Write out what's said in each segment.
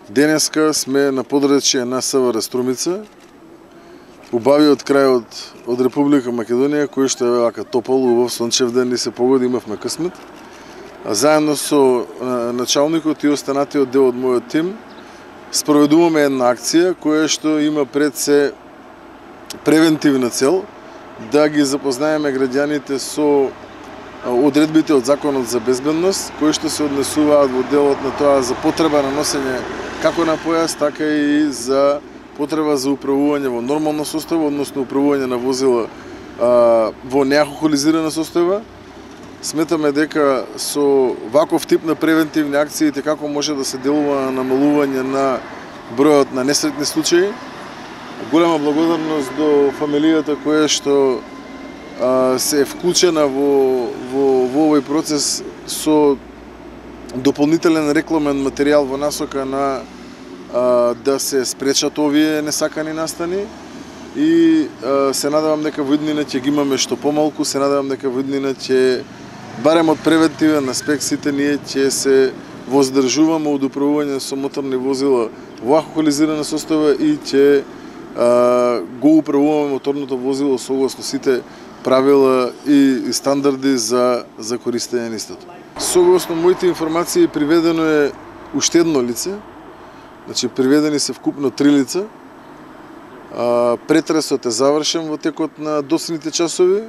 Денеска сме на подречие на СВР Струмица, убавиот крај од Република Македонија, кој што е вака топол, убав сончев ден ни се погоди, имавме късмет. Заедно со началникот и останатиот дел од мојот тим спроведуваме една акција која што има пред се превентивна цел да ги запознаеме граѓаните со одредбите од Законот за безбедност, кои што се однесуваат во делот на тоа за потреба на носење како на појас, така и за потреба за управување во нормална состојба, односно управување на возила во неалкохолизирана состојба. Сметаме дека со ваков тип на превентивни акции како може да се делува на намалување на бројот на несретни случаи. Голема благодарност до фамилијата која што се е вклучена во овој процес со дополнителен рекламен материјал во насока на да се спречат овие несакани настани и се надевам дека во иднина ќе ги имаме што помалку, се надевам дека во иднина ќе барем од превентивен аспект сите ние ќе се воздржуваме од управување со моторни возила во алкохолизирана состојба и ќе го управуваме моторното возило согласно сите правила и стандарди за користење на истото. Согласно моите информации приведено е уште едно лице, значи приведени се вкупно 3 лица. Претресот е завршен во текот на доцните часови.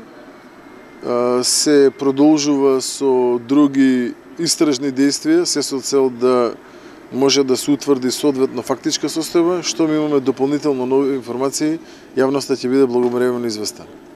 Се продолжува со други истражни действија, се со цел да може да се утврди соодветно фактичка состојба. Што ми имаме дополнително нови информации, јавноста ќе биде благовремено известена.